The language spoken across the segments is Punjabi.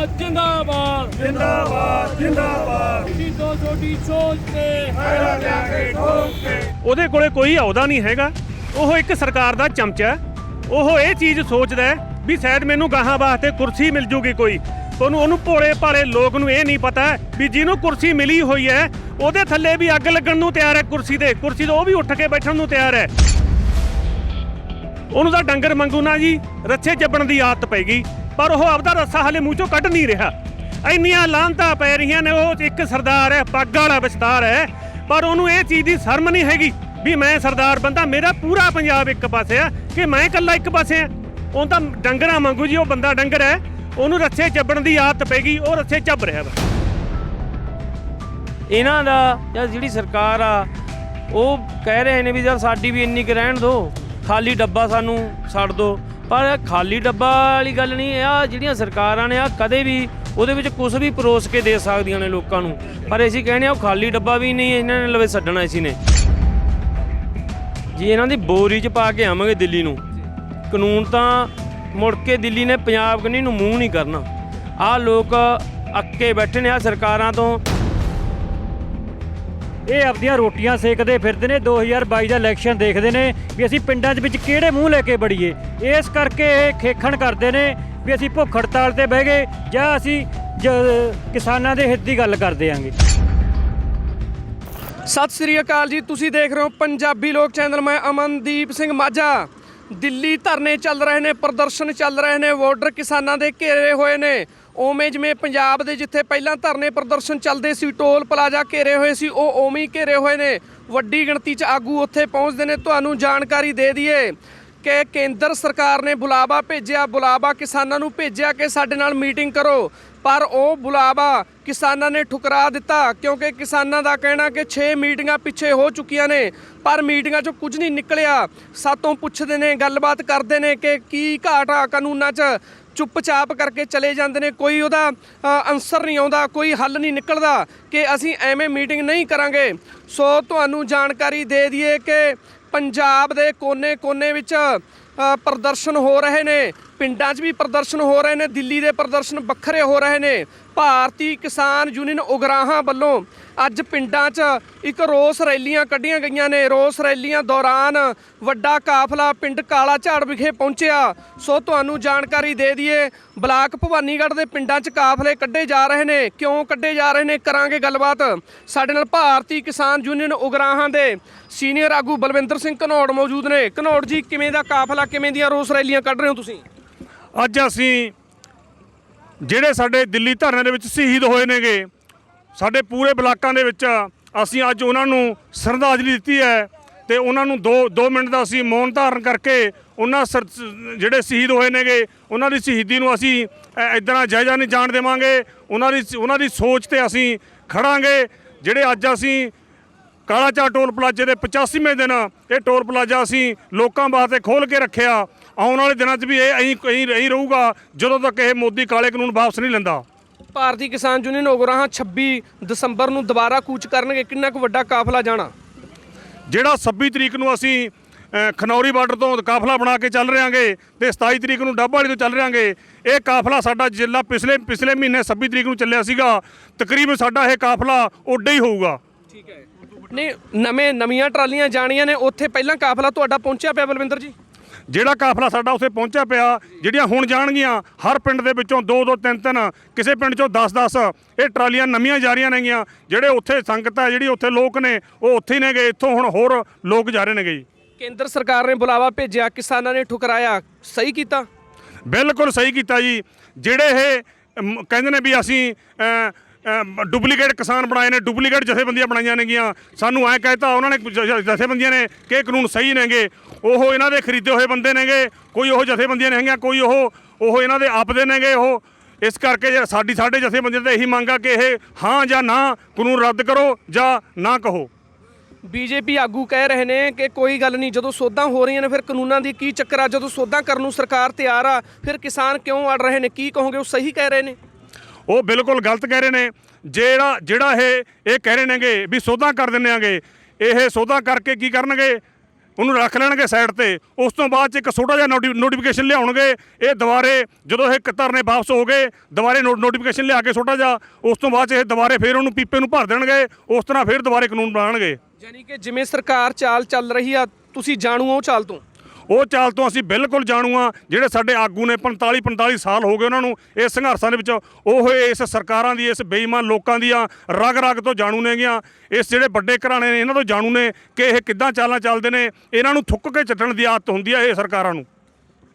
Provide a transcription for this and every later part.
जिंदाबाद जिंदाबाद जिंदाबाद जिंदाबाद शहीदों छोटी सोच पे हैरा देंगे ठोक के। ਉਹਦੇ ਕੋਲੇ ਕੋਈ ਅਹੁਦਾ ਨਹੀਂ ਹੈਗਾ। ਉਹ ਇੱਕ ਸਰਕਾਰ ਦਾ ਚਮਚਾ ਹੈ। ਉਹ ਇਹ ਚੀਜ਼ ਸੋਚਦਾ ਹੈ ਵੀ ਸ਼ਾਇਦ ਮੈਨੂੰ ਗਾਹਾਂ ਵਾਸਤੇ ਕੁਰਸੀ ਮਿਲ ਜੂਗੀ ਕੋਈ। ਉਹਨੂੰ ਭੋਲੇ ਭਾਲੇ ਲੋਕ ਨੂੰ ਇਹ ਨਹੀਂ ਪਤਾ ਵੀ ਜਿਹਨੂੰ ਕੁਰਸੀ ਮਿਲੀ ਹੋਈ ਹੈ ਉਹਦੇ ਥੱਲੇ ਵੀ ਅੱਗ ਲੱਗਣ ਨੂੰ ਤਿਆਰ ਹੈ। ਕੁਰਸੀ ਤੋਂ ਉਹ ਵੀ ਉੱਠ ਕੇ ਬੈਠਣ ਨੂੰ ਤਿਆਰ ਹੈ। ਉਹਨੂੰ ਤਾਂ ਡੰਗਰ ਮੰਗੂ ਨਾ ਜੀ ਰੱਸੇ ਚੱਬਣ ਦੀ ਆਦਤ ਪੈ ਗਈ, ਪਰ ਉਹ ਆਪਦਾ ਰੱਸਾ ਹਾਲੇ ਮੂੰਹ ਚੋਂ ਕੱਢ ਨਹੀਂ ਰਿਹਾ। ਇੰਨੀਆਂ ਲਾਹਨਤਾਂ ਪੈ ਰਹੀਆਂ ਨੇ। ਉਹ ਇੱਕ ਸਰਦਾਰ ਹੈ, ਪੱਗ ਵਾਲਾ ਵਿਸਤਾਰ ਹੈ, ਪਰ ਉਹਨੂੰ ਇਹ ਚੀਜ਼ ਦੀ ਸ਼ਰਮ ਨਹੀਂ ਹੈਗੀ ਵੀ ਮੈਂ ਸਰਦਾਰ ਬੰਦਾ, ਮੇਰਾ ਪੂਰਾ ਪੰਜਾਬ ਇੱਕ ਪਾਸੇ ਆ ਕਿ ਮੈਂ ਇਕੱਲਾ ਇੱਕ ਪਾਸੇ ਆ। ਉਹ ਤਾਂ ਡੰਗਰਾਂ ਵਾਂਗੂ ਜੀ, ਉਹ ਬੰਦਾ ਡੰਗਰ ਹੈ, ਉਹਨੂੰ ਰੱਸੇ ਚੱਬਣ ਦੀ ਆਦਤ ਪੈ ਗਈ, ਉਹ ਰੱਸੇ ਚੱਬ ਰਿਹਾ ਵਾ। ਇਹਨਾਂ ਦਾ ਜਾਂ ਜਿਹੜੀ ਸਰਕਾਰ ਆ ਉਹ ਕਹਿ ਰਹੇ ਨੇ ਵੀ ਜਦ ਸਾਡੀ ਵੀ ਇੰਨੀ ਕੁ ਰਹਿਣ ਦਿਓ, ਖਾਲੀ ਡੱਬਾ ਸਾਨੂੰ ਛੱਡ ਦਿਓ। ਪਰ ਖਾਲੀ ਡੱਬਾ ਵਾਲੀ ਗੱਲ ਨਹੀਂ ਆ। ਜਿਹੜੀਆਂ ਸਰਕਾਰਾਂ ਨੇ ਆ ਕਦੇ ਵੀ ਉਹਦੇ ਵਿੱਚ ਕੁਝ ਵੀ ਪਰੋਸ ਕੇ ਦੇ ਸਕਦੀਆਂ ਨੇ ਲੋਕਾਂ ਨੂੰ, ਪਰ ਅਸੀਂ ਕਹਿੰਦੇ ਆ ਉਹ ਖਾਲੀ ਡੱਬਾ ਵੀ ਨਹੀਂ ਇਹਨਾਂ ਨੇ ਲਵੇ ਛੱਡਣਾ। ਅਸੀਂ ਨੇ ਜੀ ਇਹਨਾਂ ਦੀ ਬੋਰੀ 'ਚ ਪਾ ਕੇ ਆਵਾਂਗੇ ਦਿੱਲੀ ਨੂੰ। ਕਾਨੂੰਨ ਤਾਂ ਮੁੜ ਕੇ ਦਿੱਲੀ ਨੇ ਪੰਜਾਬ ਕੰਨੀ ਨੂੰ ਮੂੰਹ ਨਹੀਂ ਕਰਨਾ। ਆਹ ਲੋਕ ਅੱਕੇ ਬੈਠੇ ਨੇ ਆ ਸਰਕਾਰਾਂ ਤੋਂ। ਇਹ ਆਪਦੀਆਂ ਰੋਟੀਆਂ ਸੇਕਦੇ ਫਿਰਦੇ ਨੇ। 2022 ਦਾ ਇਲੈਕਸ਼ਨ ਦੇਖਦੇ ਨੇ ਵੀ ਅਸੀਂ ਪਿੰਡਾਂ 'ਚ ਵਿੱਚ ਕਿਹੜੇ ਮੂੰਹ ਲੈ ਕੇ ਵੜੀਏ। ਇਸ ਕਰਕੇ ਇਹ ਖੇਖਣ ਕਰਦੇ ਨੇ ਵੀ ਅਸੀਂ ਭੁੱਖ ਹੜਤਾਲ ਤੇ ਬਹਿ ਗਏ ਜਾਂ ਅਸੀਂ ਕਿਸਾਨਾਂ ਦੇ ਹਿੱਤ ਦੀ ਗੱਲ ਕਰਦੇ ਆਂਗੇ। ਸਤਿ ਸ੍ਰੀ ਅਕਾਲ ਜੀ, ਤੁਸੀਂ ਦੇਖ ਰਹੇ ਹੋ ਪੰਜਾਬੀ ਲੋਕ ਚੈਨਲ। ਮੈਂ ਅਮਨਦੀਪ ਸਿੰਘ ਮਾਝਾ। ਦਿੱਲੀ ਧਰਨੇ ਚੱਲ ਰਹੇ ਨੇ, ਪ੍ਰਦਰਸ਼ਨ ਚੱਲ ਰਹੇ ਨੇ, ਬਾਰਡਰ ਕਿਸਾਨਾਂ ਦੇ ਘੇਰੇ ਹੋਏ ਨੇ। ਉਵੇਂ ਜਿਵੇਂ ਪੰਜਾਬ ਦੇ ਜਿੱਥੇ ਪਹਿਲਾਂ ਧਰਨੇ ਪ੍ਰਦਰਸ਼ਨ ਚੱਲਦੇ ਸੀ, ਟੋਲ ਪਲਾਜ਼ਾ ਘੇਰੇ ਹੋਏ ਸੀ, ਉਹ ਉਵੇਂ ਹੀ ਘੇਰੇ ਹੋਏ ਨੇ। ਵੱਡੀ ਗਿਣਤੀ 'ਚ ਆਗੂ ਉੱਥੇ ਪਹੁੰਚਦੇ ਨੇ। ਤੁਹਾਨੂੰ ਜਾਣਕਾਰੀ ਦੇ ਦਈਏ ਕਿ ਕੇਂਦਰ ਸਰਕਾਰ ਨੇ ਬੁਲਾਵਾ ਭੇਜਿਆ, ਬੁਲਾਵਾ ਕਿਸਾਨਾਂ ਨੂੰ ਭੇਜਿਆ ਕਿ ਸਾਡੇ ਨਾਲ ਮੀਟਿੰਗ ਕਰੋ, ਪਰ ਉਹ ਬੁਲਾਵਾ ਕਿਸਾਨਾਂ ਨੇ ਠੁਕਰਾ ਦਿੱਤਾ ਕਿਉਂਕਿ ਕਿਸਾਨਾਂ ਦਾ ਕਹਿਣਾ ਕਿ 6 ਮੀਟਿੰਗਾਂ ਪਿੱਛੇ ਹੋ ਚੁੱਕੀਆਂ ਨੇ, ਪਰ ਮੀਟਿੰਗਾਂ 'ਚੋਂ ਕੁਝ ਨਹੀਂ ਨਿਕਲਿਆ। ਸਾਤੋਂ ਪੁੱਛਦੇ ਨੇ, ਗੱਲਬਾਤ ਕਰਦੇ ਨੇ ਕਿ ਕੀ ਘਾਟ ਆ ਕਾਨੂੰਨਾਂ 'ਚ, ਚੁੱਪਚਾਪ ਕਰਕੇ ਚਲੇ ਜਾਂਦੇ ਨੇ। ਕੋਈ ਉਹਦਾ ਆਨਸਰ ਨਹੀਂ ਆਉਂਦਾ, ਕੋਈ ਹੱਲ ਨਹੀਂ ਨਿਕਲਦਾ ਕਿ ਅਸੀਂ ਐਵੇਂ ਮੀਟਿੰਗ ਨਹੀਂ ਕਰਾਂਗੇ। ਸੋ ਤੁਹਾਨੂੰ ਜਾਣਕਾਰੀ ਦੇ ਦਈਏ ਕਿ ਪੰਜਾਬ ਦੇ ਕੋਨੇ-ਕੋਨੇ ਵਿੱਚ ਪ੍ਰਦਰਸ਼ਨ ਹੋ ਰਹੇ ਨੇ, ਪਿੰਡਾਂ 'ਚ ਵੀ ਪ੍ਰਦਰਸ਼ਨ ਹੋ ਰਹੇ ਨੇ, ਦਿੱਲੀ ਦੇ ਪ੍ਰਦਰਸ਼ਨ ਵੱਖਰੇ ਹੋ ਰਹੇ ਨੇ। ਭਾਰਤੀ ਕਿਸਾਨ ਯੂਨੀਅਨ ਉਗਰਾਹਾਂ ਵੱਲੋਂ ਅੱਜ ਪਿੰਡਾਂ 'ਚ ਇੱਕ ਰੋਸ ਰੈਲੀਆਂ ਕੱਢੀਆਂ ਗਈਆਂ ਨੇ। ਰੋਸ ਰੈਲੀਆਂ ਦੌਰਾਨ ਵੱਡਾ ਕਾਫਲਾ ਪਿੰਡ ਕਾਲਾ ਝਾੜ ਵਿਖੇ ਪਹੁੰਚਿਆ। ਸੋ ਤੁਹਾਨੂੰ ਜਾਣਕਾਰੀ ਦੇ ਦਈਏ, ਬਲਾਕ ਭਵਾਨੀਗੜ੍ਹ ਦੇ ਪਿੰਡਾਂ 'ਚ ਕਾਫਲੇ ਕੱਢੇ ਜਾ ਰਹੇ ਨੇ। ਕਿਉਂ ਕੱਢੇ ਜਾ ਰਹੇ ਨੇ, ਕਰਾਂਗੇ ਗੱਲਬਾਤ। ਸਾਡੇ ਨਾਲ ਭਾਰਤੀ ਕਿਸਾਨ ਯੂਨੀਅਨ ਉਗਰਾਹਾਂ ਦੇ ਸੀਨੀਅਰ ਆਗੂ ਬਲਵਿੰਦਰ ਸਿੰਘ ਘਨੌੜ ਮੌਜੂਦ ਨੇ। ਘਨੌੜ ਜੀ, ਕਿਵੇਂ ਦਾ ਕਾਫਲਾ, ਕਿਵੇਂ ਦੀਆਂ ਰੋਸ ਰੈਲੀਆਂ ਕੱਢ ਰਹੇ ਹੋ ਤੁਸੀਂ? ਅੱਜ ਅਸੀਂ ਜਿਹੜੇ ਸਾਡੇ ਦਿੱਲੀ ਧਰਨੇ ਦੇ ਵਿੱਚ ਸ਼ਹੀਦ ਹੋਏ ਨੇਗੇ, ਸਾਡੇ ਪੂਰੇ ਬਲਾਕਾਂ ਦੇ ਵਿੱਚ ਅਸੀਂ ਅੱਜ ਉਹਨਾਂ ਨੂੰ ਸ਼ਰਧਾਂਜਲੀ ਦਿੱਤੀ ਹੈ ਤੇ ਉਹਨਾਂ ਨੂੰ 2 ਮਿੰਟ ਦਾ ਅਸੀਂ ਮੌਨ ਧਾਰਨ ਕਰਕੇ ਉਹਨਾਂ ਜਿਹੜੇ ਸ਼ਹੀਦ ਹੋਏ ਨੇਗੇ ਉਹਨਾਂ ਦੀ ਸ਼ਹੀਦੀ ਨੂੰ ਅਸੀਂ ਇੱਦਾਂ ਨਾਲ ਜਾਇਜ਼ਾ ਨਹੀਂ ਜਾਣ ਦੇਵਾਂਗੇ। ਉਹਨਾਂ ਦੀ ਸੋਚ ਤੇ ਅਸੀਂ ਖੜਾਂਗੇ। ਜਿਹੜੇ ਅੱਜ ਅਸੀਂ ਕਾਲਾ ਝਾੜ ਟੋਲ ਪਲਾਜ਼ੇ ਦੇ 85ਵੇਂ ਦਿਨ ਇਹ ਟੋਲ ਪਲਾਜ਼ਾ ਅਸੀਂ ਲੋਕਾਂ ਵਾਸਤੇ ਖੋਲ੍ਹ ਕੇ ਰੱਖਿਆ। ਆਉਣ ਵਾਲੇ ਦਿਨਾਂ 'ਚ ਵੀ ਇਹ ਇਹੀ ਰਹੂਗਾ ਜਦੋਂ ਤੱਕ ਇਹ ਮੋਦੀ ਕਾਲੇ ਕਾਨੂੰਨ ਵਾਪਸ ਨਹੀਂ ਲੈਂਦਾ। ਭਾਰਤੀ ਕਿਸਾਨ ਯੂਨੀਅਨ ਉਗਰਾਹਾਂ 26 ਦਸੰਬਰ ਨੂੰ ਦੁਬਾਰਾ ਕੂਚ ਕਰਨਗੇ। ਕਿੰਨਾ ਕੁ ਵੱਡਾ ਕਾਫਲਾ ਜਾਣਾ? ਜਿਹੜਾ 26 ਤਰੀਕ ਨੂੰ ਅਸੀਂ ਖਨੌਰੀ ਬਾਰਡਰ ਤੋਂ ਕਾਫਲਾ ਬਣਾ ਕੇ ਚੱਲ ਰਹਾਂਗੇ ਤੇ 27 ਤਰੀਕ ਨੂੰ ਡੱਬ ਵਾਲੀ ਤੋਂ ਚੱਲ ਰਹਾਂਗੇ। ਇਹ ਕਾਫਲਾ ਸਾਡਾ ਜਿੱਲਾ ਪਿਛਲੇ ਮਹੀਨੇ 26 ਤਰੀਕ ਨੂੰ ਚੱਲਿਆ ਸੀਗਾ, ਤਕਰੀਬਨ ਸਾਡਾ ਇਹ ਕਾਫਲਾ ਓਡਾ ਹੀ ਹੋਊਗਾ। ਠੀਕ ਹੈ। ਨਹੀਂ, ਨਵੀਆਂ ਟਰਾਲੀਆਂ ਜਾਣੀਆਂ ਨੇ, ਉੱਥੇ ਪਹਿਲਾਂ ਕਾਫਲਾ ਤੁਹਾਡਾ ਪਹੁੰਚਿਆ ਪਿਆ ਬਲਵਿੰਦਰ ਜੀ? ਜਿਹੜਾ ਕਾਫਲਾ ਸਾਡਾ ਉੱਥੇ ਪਹੁੰਚਿਆ ਪਿਆ, ਜਿਹੜੀਆਂ ਹੁਣ ਜਾਣਗੀਆਂ ਹਰ ਪਿੰਡ ਦੇ ਵਿੱਚੋਂ 2-2 3-3, ਕਿਸੇ ਪਿੰਡ 'ਚੋਂ 10-10 ਇਹ ਟਰਾਲੀਆਂ ਨਵੀਆਂ ਜਾ ਰਹੀਆਂ ਨੇਗੀਆਂ। ਜਿਹੜੇ ਉੱਥੇ ਸੰਗਤ ਹੈ, ਜਿਹੜੀ ਉੱਥੇ ਲੋਕ ਨੇ, ਉਹ ਉੱਥੇ ਹੀ ਨੇਗੇ। ਇੱਥੋਂ ਹੁਣ ਹੋਰ ਲੋਕ ਜਾ ਰਹੇ ਨੇਗੇ ਜੀ। ਕੇਂਦਰ ਸਰਕਾਰ ਨੇ ਬੁਲਾਵਾ ਭੇਜਿਆ, ਕਿਸਾਨਾਂ ਨੇ ਠੁਕਰਾਇਆ, ਸਹੀ ਕੀਤਾ? ਬਿਲਕੁਲ ਸਹੀ ਕੀਤਾ ਜੀ। ਜਿਹੜੇ ਇਹ ਕਹਿੰਦੇ ਨੇ ਵੀ ਅਸੀਂ ਡੁਪਲੀਕੇਟ ਕਿਸਾਨ ਬਣਾਏ ਨੇ, ਡੁਪਲੀਕੇਟ ਜਥੇਬੰਦੀਆਂ ਬਣਾਈਆਂ ਨੇਗੀਆਂ, ਸਾਨੂੰ ਐਂ ਕਹਿਤਾ ਉਹਨਾਂ ਨੇ ਜਥੇਬੰਦੀਆਂ ਨੇ ਕਿ ਇਹ ਕਾਨੂੰਨ ਸਹੀ ਨੇਗੇ। ਉਹ ਇਹਨਾਂ ਦੇ ਖਰੀਦੇ ਹੋਏ ਬੰਦੇ ਨੇਗੇ, ਕੋਈ ਉਹ ਜਥੇਬੰਦੀਆਂ ਨਹੀਂ ਹੈਗੀਆਂ, ਕੋਈ ਉਹ ਇਹਨਾਂ ਦੇ ਆਪਦੇ ਨੇਗੇ। ਉਹ ਇਸ ਕਰਕੇ ਸਾਡੇ ਜਥੇਬੰਦੀਆਂ ਤਾਂ ਇਹੀ ਮੰਗ ਆ ਕਿ ਇਹ ਹਾਂ ਜਾਂ ਨਾ ਕਾਨੂੰਨ ਰੱਦ ਕਰੋ ਜਾਂ ਨਾ ਕਹੋ। ਬੀਜੇਪੀ ਆਗੂ ਕਹਿ ਰਹੇ ਨੇ ਕਿ ਕੋਈ ਗੱਲ ਨਹੀਂ, ਜਦੋਂ ਸੋਧਾਂ ਹੋ ਰਹੀਆਂ ਨੇ ਫਿਰ ਕਾਨੂੰਨਾਂ ਦੀ ਕੀ ਚੱਕਰ ਆ? ਜਦੋਂ ਸੋਧਾਂ ਕਰਨ ਨੂੰ ਸਰਕਾਰ ਤਿਆਰ ਆ, ਫਿਰ ਕਿਸਾਨ ਕਿਉਂ ਅੜ ਰਹੇ ਨੇ? ਕੀ ਕਹੋਗੇ, ਉਹ ਸਹੀ ਕਹਿ ਰਹੇ ਨੇ? ਉਹ ਬਿਲਕੁਲ ਗਲਤ ਕਹਿ ਰਹੇ ਨੇ। ਜਿਹੜਾ ਇਹ ਕਹਿ ਰਹੇ ਨੇਗੇ ਵੀ ਸੋਧਾਂ ਕਰ ਦਿੰਦੇ ਆਂਗੇ, ਇਹ ਸੋਧਾਂ ਕਰਕੇ ਕੀ ਕਰਨਗੇ? ਉਹਨੂੰ ਰੱਖ ਲੈਣਗੇ ਸਾਈਡ ਤੇ। ਉਸ ਤੋਂ ਬਾਅਦ 'ਚ ਇੱਕ ਛੋਟਾ ਜਿਹਾ ਨੋਟੀਫਿਕੇਸ਼ਨ ਲਿਆਉਣਗੇ। ਇਹ ਦੁਬਾਰੇ ਜਦੋਂ ਇਹ ਧਰਨੇ ਵਾਪਸ ਹੋ ਗਏ ਦੁਬਾਰੇ ਨੋਟੀਫਿਕੇਸ਼ਨ ਲਿਆ ਕੇ ਛੋਟਾ ਜਿਹਾ, ਉਸ ਤੋਂ ਬਾਅਦ 'ਚ ਇਹ ਦੁਬਾਰੇ ਫਿਰ ਉਹਨੂੰ ਪੀਪੇ ਨੂੰ ਭਰ ਦੇਣਗੇ। ਉਸ ਤਰ੍ਹਾਂ ਫਿਰ ਦੁਬਾਰੇ ਕਾਨੂੰਨ ਬਣਾਉਣਗੇ। ਯਾਨੀ ਕਿ ਜਿਵੇਂ ਸਰਕਾਰ ਚਾਲ ਚੱਲ ਰਹੀ ਆ ਤੁਸੀਂ ਜਾਣੂ ਹੋ ਉਹ ਚਾਲ ਤੋਂ? ਉਹ ਚਾਲ ਤੋਂ ਅਸੀਂ ਬਿਲਕੁਲ ਜਾਣੂ ਹਾਂ। ਜਿਹੜੇ ਸਾਡੇ ਆਗੂ ਨੇ 45 ਸਾਲ ਹੋ ਗਏ ਉਹਨਾਂ ਨੂੰ ਇਸ ਸੰਘਰਸ਼ਾਂ ਦੇ ਵਿੱਚ, ਉਹ ਇਸ ਸਰਕਾਰਾਂ ਦੀ, ਇਸ ਬੇਈਮਾਨ ਲੋਕਾਂ ਦੀਆਂ ਰਗ ਰਗ ਤੋਂ ਜਾਣੂ ਨੇਗੀਆਂ। ਇਸ ਜਿਹੜੇ ਵੱਡੇ ਘਰਾਣੇ ਨੇ ਇਹਨਾਂ ਤੋਂ ਜਾਣੂ ਨੇ ਕਿ ਇਹ ਕਿੱਦਾਂ ਚਾਲਾਂ ਚੱਲਦੇ ਨੇ। ਇਹਨਾਂ ਨੂੰ ਥੁੱਕ ਕੇ ਚੱਟਣ ਦੀ ਆਦਤ ਹੁੰਦੀ ਹੈ ਇਹ ਸਰਕਾਰਾਂ ਨੂੰ।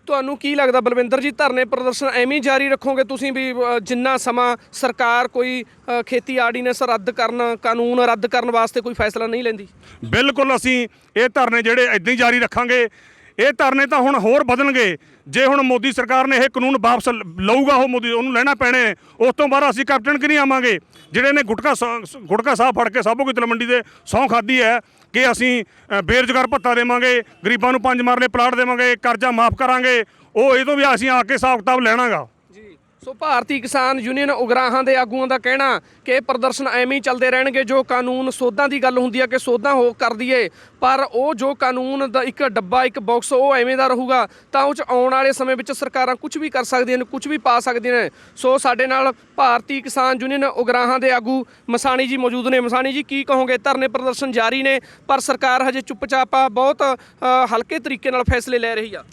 ਤੁਹਾਨੂੰ ਕੀ ਲੱਗਦਾ ਬਲਵਿੰਦਰ ਜੀ, ਧਰਨੇ ਪ੍ਰਦਰਸ਼ਨ ਐਵੇਂ ਹੀ ਜਾਰੀ ਰੱਖੋਗੇ ਤੁਸੀਂ ਵੀ ਜਿੰਨਾ ਸਮਾਂ ਸਰਕਾਰ ਕੋਈ ਖੇਤੀ ਆਰਡੀਨੈਂਸ ਰੱਦ ਕਰਨ, ਕਾਨੂੰਨ ਰੱਦ ਕਰਨ ਵਾਸਤੇ ਕੋਈ ਫੈਸਲਾ ਨਹੀਂ ਲੈਂਦੀ? ਬਿਲਕੁਲ ਅਸੀਂ ਇਹ ਧਰਨੇ ਜਿਹੜੇ ਇੱਦਾਂ ਹੀ ਜਾਰੀ ਰੱਖਾਂਗੇ। ਇਹ ਧਰਨੇ ਤਾਂ ਹੁਣ ਹੋਰ ਵਧਣਗੇ ਜੇ ਹੁਣ ਮੋਦੀ ਸਰਕਾਰ ਨੇ ਇਹ ਕਾਨੂੰਨ ਵਾਪਸ ਲਊਗਾ। ਉਹ ਮੋਦੀ ਉਹਨੂੰ ਲੈਣਾ ਪੈਣੇ। ਉਸ ਤੋਂ ਬਾਅਦ ਅਸੀਂ ਕੈਪਟਨ ਕਿ ਨਹੀਂ ਆਵਾਂਗੇ ਜਿਹੜੇ ਨੇ ਗੁਟਕਾ ਸਾਹਿਬ ਫੜ ਕੇ ਸਾਬੋ ਕੀ ਤਲਵੰਡੀ ਦੇ ਸਹੁੰ ਖਾਧੀ ਹੈ ਕਿ ਅਸੀਂ ਬੇਰੁਜ਼ਗਾਰ ਭੱਤਾ ਦੇਵਾਂਗੇ, ਗਰੀਬਾਂ ਨੂੰ 5 ਮਰਲੇ ਪਲਾਟ ਦੇਵਾਂਗੇ, ਕਰਜ਼ਾ ਮਾਫ ਕਰਾਂਗੇ। ਉਹ ਇਹ ਤੋਂ ਵੀ ਅਸੀਂ ਆ ਕੇ ਹਿਸਾਬ ਕਿਤਾਬ ਲੈਣਾਗਾ। ਸੋ ਭਾਰਤੀ ਕਿਸਾਨ ਯੂਨੀਅਨ ਉਗਰਾਹਾਂ ਦੇ ਆਗੂਆਂ ਦਾ ਕਹਿਣਾ ਕਿ ਇਹ ਪ੍ਰਦਰਸ਼ਨ ਐਵੇਂ ਹੀ ਚੱਲਦੇ ਰਹਿਣਗੇ। ਜੋ ਕਾਨੂੰਨ ਸੋਧਾਂ ਦੀ ਗੱਲ ਹੁੰਦੀ ਹੈ ਕਿ ਸੋਧਾਂ ਹੋ ਕਰ ਦਈਏ, ਪਰ ਉਹ ਜੋ ਕਾਨੂੰਨ ਦਾ ਇੱਕ ਡੱਬਾ, ਇੱਕ ਬਾਕਸ ਉਹ ਐਵੇਂ ਦਾ ਰਹੂਗਾ ਤਾਂ ਉਹ 'ਚ ਆਉਣ ਵਾਲੇ ਸਮੇਂ ਵਿੱਚ ਸਰਕਾਰਾਂ ਕੁਝ ਵੀ ਕਰ ਸਕਦੀਆਂ ਨੇ, ਕੁਝ ਵੀ ਪਾ ਸਕਦੀਆਂ ਨੇ। ਸੋ ਸਾਡੇ ਨਾਲ ਭਾਰਤੀ ਕਿਸਾਨ ਯੂਨੀਅਨ ਉਗਰਾਹਾਂ ਦੇ ਆਗੂ ਮਸਾਣੀ ਜੀ ਮੌਜੂਦ ਨੇ। ਮਸਾਣੀ ਜੀ, ਕੀ ਕਹੋਗੇ? ਧਰਨੇ ਪ੍ਰਦਰਸ਼ਨ ਜਾਰੀ ਨੇ ਪਰ ਸਰਕਾਰ ਹਜੇ ਚੁੱਪਚਾਪ ਆ, ਬਹੁਤ ਹਲਕੇ ਤਰੀਕੇ ਨਾਲ ਫੈਸਲੇ ਲੈ ਰਹੀ ਆ।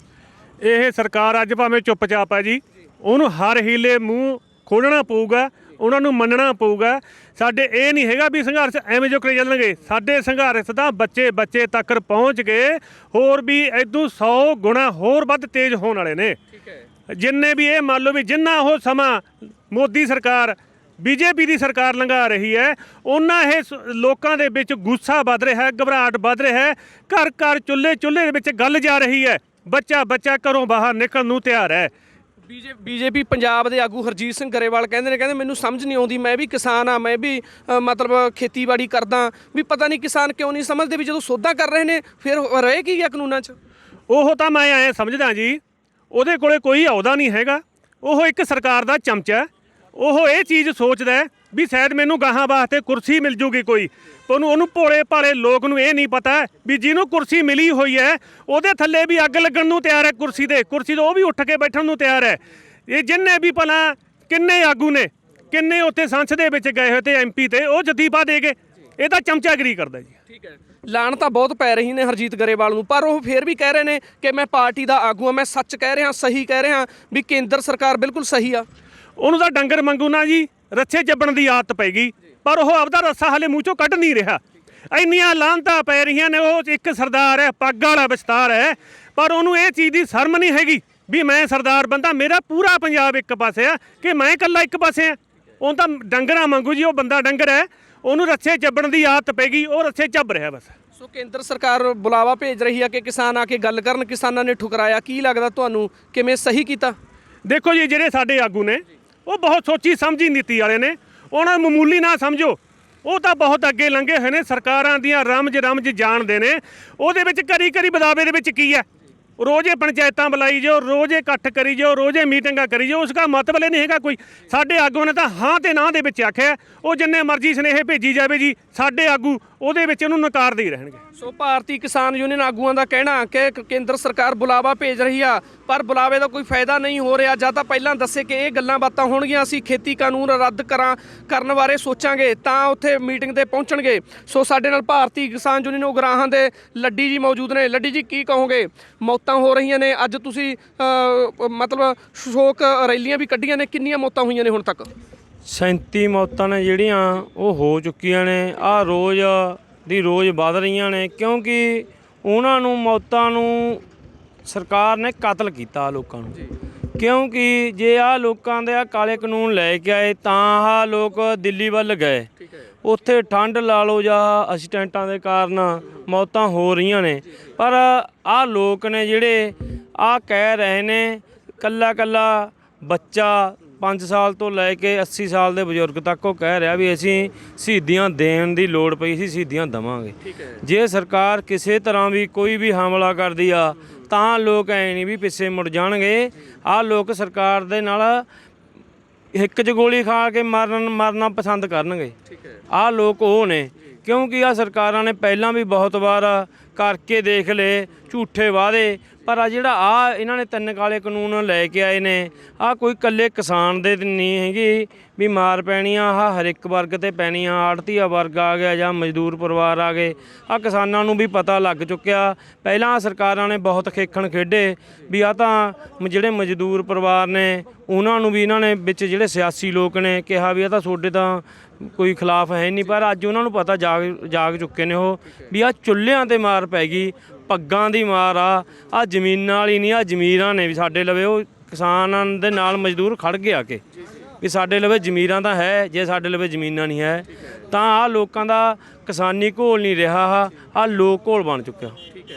ਇਹ ਸਰਕਾਰ ਅੱਜ ਭਾਵੇਂ ਚੁੱਪਚਾਪ ਹੈ ਜੀ, ਉਹਨੂੰ ਹਰ ਹੀਲੇ ਮੂੰਹ ਖੋਲ੍ਹਣਾ ਪਊਗਾ, ਉਹਨਾਂ ਨੂੰ ਮੰਨਣਾ ਪਊਗਾ। ਸਾਡੇ ਇਹ ਨਹੀਂ ਹੈਗਾ ਵੀ ਸੰਘਰਸ਼ ਐਵੇਂ ਜੋ ਕਰੀ ਚੱਲਣਗੇ। ਸਾਡੇ ਸੰਘਰਸ਼ ਤਾਂ ਬੱਚੇ ਤੱਕ ਪਹੁੰਚ ਕੇ ਹੋਰ ਵੀ ਇਦੋਂ 100 ਗੁਣਾ ਹੋਰ ਵੱਧ ਤੇਜ਼ ਹੋਣ ਵਾਲੇ ਨੇ। ਜਿੰਨੇ ਵੀ ਇਹ ਮੰਨ ਲਓ ਵੀ ਜਿੰਨਾ ਉਹ ਸਮਾਂ ਮੋਦੀ ਸਰਕਾਰ, ਬੀਜੇਪੀ ਦੀ ਸਰਕਾਰ ਲੰਘਾ ਰਹੀ ਹੈ, ਉਹਨਾਂ ਇਹ ਲੋਕਾਂ ਦੇ ਵਿੱਚ ਗੁੱਸਾ ਵੱਧ ਰਿਹਾ ਹੈ, ਘਬਰਾਹਟ ਵੱਧ ਰਿਹਾ ਹੈ। ਘਰ ਘਰ ਚੁੱਲ੍ਹੇ ਦੇ ਵਿੱਚ ਗੱਲ ਜਾ ਰਹੀ ਹੈ। ਬੱਚਾ ਘਰੋਂ ਬਾਹਰ ਨਿਕਲਣ ਨੂੰ ਤਿਆਰ ਹੈ। ਬੀਜੇਪੀ ਪੰਜਾਬ ਦੇ ਆਗੂ ਹਰਜੀਤ ਸਿੰਘ ਗਰੇਵਾਲ ਕਹਿੰਦੇ ਮੈਨੂੰ ਸਮਝ ਨਹੀਂ ਆਉਂਦੀ, ਮੈਂ ਵੀ ਕਿਸਾਨ ਆ, ਮੈਂ ਵੀ ਮਤਲਬ ਖੇਤੀਬਾੜੀ ਕਰਦਾ, ਵੀ ਪਤਾ ਨਹੀਂ ਕਿਸਾਨ ਕਿਉਂ ਨਹੀਂ ਸਮਝਦੇ ਵੀ ਜਦੋਂ ਸੋਧਾਂ ਕਰ ਰਹੇ ਨੇ ਫਿਰ ਰਹੇ ਕੀ ਆ ਕਾਨੂੰਨਾਂ 'ਚ। ਉਹ ਤਾਂ ਮੈਂ ਐਂ ਸਮਝਦਾ ਜੀ, ਉਹਦੇ ਕੋਲੇ ਕੋਈ ਅਹੁਦਾ ਨਹੀਂ ਹੈਗਾ। ਉਹ ਇੱਕ ਸਰਕਾਰ ਦਾ ਚਮਚਾ। ਉਹ ਇਹ ਚੀਜ਼ ਸੋਚਦਾ ਵੀ ਸ਼ਾਇਦ ਮੈਨੂੰ ਗਾਹਾਂ ਵਾਸਤੇ ਕੁਰਸੀ ਮਿਲ ਜੂਗੀ ਕੋਈ। ਉਹਨੂੰ ਭੋਲੇ ਭਾਲੇ ਲੋਕ ਨੂੰ ਇਹ ਨਹੀਂ ਪਤਾ ਵੀ ਜਿਹਨੂੰ ਕੁਰਸੀ ਮਿਲੀ ਹੋਈ ਹੈ ਉਹਦੇ ਥੱਲੇ ਵੀ ਅੱਗ ਲੱਗਣ ਨੂੰ ਤਿਆਰ ਹੈ। ਕੁਰਸੀ ਤੋਂ ਉਹ ਵੀ ਉੱਠ ਕੇ ਬੈਠਣ ਨੂੰ ਤਿਆਰ ਹੈ। ਇਹ ਜਿੰਨੇ ਵੀ ਭਲਾ ਕਿੰਨੇ ਆਗੂ ਨੇ, ਕਿੰਨੇ ਉੱਥੇ ਸੰਸਦ ਦੇ ਵਿੱਚ ਗਏ ਹੋਏ ਤੇ MP ਤੇ ਉਹ ਜਤੀਫਾ ਦੇ ਗਏ। ਇਹ ਤਾਂ ਚਮਚਾਗਰੀ ਕਰਦਾ ਜੀ। ਠੀਕ ਹੈ, ਲਾਣ ਤਾਂ ਬਹੁਤ ਪੈ ਰਹੀ ਨੇ ਹਰਜੀਤ ਗਰੇਵਾਲ ਨੂੰ, ਪਰ ਉਹ ਫਿਰ ਵੀ ਕਹਿ ਰਹੇ ਨੇ ਕਿ ਮੈਂ ਪਾਰਟੀ ਦਾ ਆਗੂ ਹਾਂ, ਮੈਂ ਸੱਚ ਕਹਿ ਰਿਹਾ, ਸਹੀ ਕਹਿ ਰਿਹਾ ਵੀ ਕੇਂਦਰ ਸਰਕਾਰ ਬਿਲਕੁਲ ਸਹੀ ਆ। ਉਹਨੂੰ ਤਾਂ ਡੰਗਰ ਮੰਗੂ ਨਾ ਜੀ ਰੱਸੇ ਚੱਬਣ ਦੀ ਆਦਤ ਪੈ ਗਈ, ਪਰ ਉਹ ਆਪਦਾ ਰੱਸਾ ਹਾਲੇ ਮੂੰਹ ਚੋਂ ਕੱਢ ਨਹੀਂ ਰਿਹਾ। ਇੰਨੀਆਂ ਲਾਹਨਤਾਂ ਪੈ ਰਹੀਆਂ ਨੇ। ਉਹ ਇੱਕ ਸਰਦਾਰ ਹੈ, ਪੱਗ ਵਾਲਾ ਵਿਸਤਾਰ ਹੈ, ਪਰ ਉਹਨੂੰ ਇਹ ਚੀਜ਼ ਦੀ ਸ਼ਰਮ ਨਹੀਂ ਹੈਗੀ ਵੀ ਮੈਂ ਸਰਦਾਰ ਬੰਦਾ, ਮੇਰਾ ਪੂਰਾ ਪੰਜਾਬ ਇੱਕ ਪਾਸੇ ਆ ਕਿ ਮੈਂ ਇਕੱਲਾ ਇੱਕ ਪਾਸੇ ਆ। ਉਹ ਤਾਂ ਡੰਗਰਾਂ ਮੰਗੂ ਜੀ, ਉਹ ਬੰਦਾ ਡੰਗਰ ਹੈ, ਉਹਨੂੰ ਰੱਸੇ ਚੱਬਣ ਦੀ ਆਦਤ ਪੈ ਗਈ, ਉਹ ਰੱਸੇ ਚੱਬ ਰਿਹਾ ਬਸ। ਸੋ ਕੇਂਦਰ ਸਰਕਾਰ ਬੁਲਾਵਾ ਭੇਜ ਰਹੀ ਆ ਕਿ ਕਿਸਾਨ ਆ ਕੇ ਗੱਲ ਕਰਨ, ਕਿਸਾਨਾਂ ਨੇ ਠੁਕਰਾਇਆ। ਕੀ ਲੱਗਦਾ ਤੁਹਾਨੂੰ, ਕਿਵੇਂ ਸਹੀ ਕੀਤਾ? ਦੇਖੋ ਜੀ, ਜਿਹੜੇ ਸਾਡੇ ਆਗੂ ਨੇ ਉਹ ਬਹੁਤ ਸੋਚੀ ਸਮਝੀ ਨੀਤੀ ਵਾਲੇ ਨੇ। ਉਹਨਾਂ ਨੂੰ ਮਾਮੂਲੀ ਨਾ ਸਮਝੋ, ਉਹ ਤਾਂ ਬਹੁਤ ਅੱਗੇ ਲੰਘੇ ਹੋਏ ਨੇ। ਸਰਕਾਰਾਂ ਦੀਆਂ ਰਮਜ ਜਾਣਦੇ ਨੇ। ਉਹਦੇ ਵਿੱਚ ਕਰੀ ਬਦਾਵੇ ਦੇ ਵਿੱਚ ਕੀ ਹੈ? ਰੋਜ਼ੇ ਪੰਚਾਇਤਾਂ ਬੁਲਾਈ ਜਾਓ, ਰੋਜ਼ੇ ਇਕੱਠ ਕਰੀ ਜਾਓ, ਰੋਜ਼ੇ ਮੀਟਿੰਗਾਂ ਕਰੀ ਜਾਓ, ਉਸਦਾ ਮਤਲਬ ਨਹੀਂ ਹੈਗਾ ਕੋਈ। ਸਾਡੇ ਆਗੂਆਂ ਨੇ ਤਾਂ ਹਾਂ ਤੇ ਨਾ ਦੇ ਵਿੱਚ ਆਖਿਆ। ਉਹ ਜਿੰਨੇ ਮਰਜ਼ੀ ਸੁਨੇਹੇ ਭੇਜੀ ਜਾਵੇ ਜੀ, ਸਾਡੇ ਆਗੂ ਉਹਦੇ ਵਿੱਚ ਉਹਨੂੰ ਨਕਾਰਦੇ ਹੀ ਰਹਿਣਗੇ। ਸੋ ਭਾਰਤੀ ਕਿਸਾਨ ਯੂਨੀਅਨ ਆਗੂਆਂ ਦਾ ਕਹਿਣਾ ਕਿ ਕੇਂਦਰ ਸਰਕਾਰ ਬੁਲਾਵਾ ਭੇਜ ਰਹੀ ਆ, ਪਰ ਬੁਲਾਵੇ ਦਾ ਕੋਈ ਫਾਇਦਾ ਨਹੀਂ ਹੋ ਰਿਹਾ। ਜਾਂ ਤਾਂ ਪਹਿਲਾਂ ਦੱਸੇ ਕਿ ਇਹ ਗੱਲਾਂ ਬਾਤਾਂ ਹੋਣਗੀਆਂ, ਅਸੀਂ ਖੇਤੀ ਕਾਨੂੰਨ ਰੱਦ ਕਰਨ ਬਾਰੇ ਸੋਚਾਂਗੇ, ਤਾਂ ਉੱਥੇ ਮੀਟਿੰਗ ਤੇ ਪਹੁੰਚਣਗੇ। ਸੋ ਸਾਡੇ ਨਾਲ ਭਾਰਤੀ ਕਿਸਾਨ ਯੂਨੀਅਨ ਉਗਰਾਹਾਂ ਦੇ ਲੱਡੀ ਜੀ ਮੌਜੂਦ ਨੇ। ਲੱਡੀ ਜੀ, ਕੀ ਕਹੋਗੇ? ਮੌਤਾਂ ਹੋ ਰਹੀਆਂ ਨੇ, ਅੱਜ ਤੁਸੀਂ ਮਤਲਬ ਸ਼ੋਕ ਰੈਲੀਆਂ ਵੀ ਕੱਢੀਆਂ ਨੇ, ਕਿੰਨੀਆਂ ਮੌਤਾਂ ਹੋਈਆਂ ਨੇ ਹੁਣ ਤੱਕ? 37 ਮੌਤਾਂ ਨੇ ਜਿਹੜੀਆਂ ਉਹ ਹੋ ਚੁੱਕੀਆਂ ਨੇ। ਆਹ ਰੋਜ਼ ਵੱਧ ਰਹੀਆਂ ਨੇ, ਕਿਉਂਕਿ ਉਹਨਾਂ ਨੂੰ ਮੌਤਾਂ ਨੂੰ ਸਰਕਾਰ ਨੇ ਕਤਲ ਕੀਤਾ ਲੋਕਾਂ ਨੂੰ। ਕਿਉਂਕਿ ਜੇ ਆਹ ਲੋਕਾਂ ਦੇ ਆਹ ਕਾਲੇ ਕਾਨੂੰਨ ਲੈ ਕੇ ਆਏ ਤਾਂ ਆਹ ਲੋਕ ਦਿੱਲੀ ਵੱਲ ਗਏ। ਉੱਥੇ ਠੰਡ ਲਾ ਲਓ ਜਾਂ ਅਸਿਸਟੈਂਟਾਂ ਦੇ ਕਾਰਨ ਮੌਤਾਂ ਹੋ ਰਹੀਆਂ ਨੇ। ਪਰ ਆਹ ਲੋਕ ਨੇ ਜਿਹੜੇ ਆਹ ਕਹਿ ਰਹੇ ਨੇ, ਕੱਲਾ ਬੱਚਾ 5 ਸਾਲ ਤੋਂ ਲੈ ਕੇ 80 ਸਾਲ ਦੇ ਬਜ਼ੁਰਗ ਤੱਕ ਉਹ ਕਹਿ ਰਿਹਾ ਵੀ ਅਸੀਂ ਸ਼ਹੀਦੀਆਂ ਦੇਣ ਦੀ ਲੋੜ ਪਈ ਸੀ, ਸ਼ਹੀਦੀਆਂ ਦੇਵਾਂਗੇ। ਜੇ ਸਰਕਾਰ ਕਿਸੇ ਤਰ੍ਹਾਂ ਵੀ ਕੋਈ ਵੀ ਹਮਲਾ ਕਰਦੀ ਆ ਤਾਂ ਲੋਕ ਐ ਨਹੀਂ ਵੀ ਪਿੱਛੇ ਮੁੜ ਜਾਣਗੇ। ਆਹ ਲੋਕ ਸਰਕਾਰ ਦੇ ਨਾਲ ਇੱਕ 'ਚ ਗੋਲੀ ਖਾ ਕੇ ਮਰਨਾ ਪਸੰਦ ਕਰਨਗੇ। ਆਹ ਲੋਕ ਉਹ ਨੇ ਕਿਉਂਕਿ ਆ ਸਰਕਾਰਾਂ ਨੇ ਪਹਿਲਾਂ ਵੀ ਬਹੁਤ ਵਾਰ ਕਰਕੇ ਦੇਖ ਲਏ ਝੂਠੇ ਵਾਅਦੇ, ਪਰ ਆ ਜਿਹੜਾ ਇਹਨਾਂ ਨੇ 3 ਕਾਲੇ ਕਾਨੂੰਨ ਲੈ ਕੇ ਆਏ ਨੇ, ਆ ਕੋਈ ਇਕੱਲੇ ਕਿਸਾਨ ਦੇ ਨਹੀਂ ਹੈਗੀ ਵੀ ਮਾਰ ਪੈਣੀ ਆ, ਆਹ ਹਰ ਇੱਕ ਵਰਗ ਤੇ ਪੈਣੀ ਆ। ਆੜਤੀਆ ਵਰਗ ਆ ਗਿਆ ਜਾਂ ਮਜ਼ਦੂਰ ਪਰਿਵਾਰ ਆ ਗਏ, ਆ ਕਿਸਾਨਾਂ ਨੂੰ ਵੀ ਪਤਾ ਲੱਗ ਚੁੱਕਿਆ। ਪਹਿਲਾਂ ਸਰਕਾਰਾਂ ਨੇ ਬਹੁਤ ਖੇਖਣ ਖੇਡੇ ਵੀ ਆ ਤਾਂ ਜਿਹੜੇ ਮਜ਼ਦੂਰ ਪਰਿਵਾਰ ਨੇ ਉਹਨਾਂ ਨੂੰ ਵੀ ਇਹਨਾਂ ਨੇ ਵਿੱਚ ਜਿਹੜੇ ਸਿਆਸੀ ਲੋਕ ਨੇ ਕਿਹਾ ਵੀ ਆ ਤਾਂ ਤੁਹਾਡੇ ਤਾਂ ਕੋਈ ਖਿਲਾਫ ਹੈ ਨਹੀਂ, ਪਰ ਅੱਜ ਉਹਨਾਂ ਨੂੰ ਪਤਾ ਜਾਗ ਚੁੱਕੇ ਨੇ ਉਹ ਵੀ ਆ ਚੁੱਲ੍ਹਿਆਂ ਤੇ ਮਾਰ ਪੈ ਗਈ, ਪੱਗਾਂ ਦੀ ਮਾਰ ਆ ਜ਼ਮੀਨਾਂ ਵਾਲੀ ਨਹੀਂ, ਆ ਜ਼ਮੀਰਾਂ ਨੇ ਵੀ ਸਾਡੇ ਲਵੇ। ਉਹ ਕਿਸਾਨਾਂ ਦੇ ਨਾਲ ਮਜ਼ਦੂਰ ਖੜ ਗਏ ਆ ਕੇ ਵੀ ਸਾਡੇ ਲਵੇ ਜ਼ਮੀਰਾਂ ਤਾਂ ਹੈ, ਜੇ ਸਾਡੇ ਲਵੇ ਜ਼ਮੀਨਾਂ ਨਹੀਂ ਹੈ ਤਾਂ ਆ ਲੋਕਾਂ ਦਾ ਕਿਸਾਨੀ ਘੋਲ ਨਹੀਂ ਰਿਹਾ, ਆ ਲੋਕ ਘੋਲ ਬਣ ਚੁੱਕਿਆ।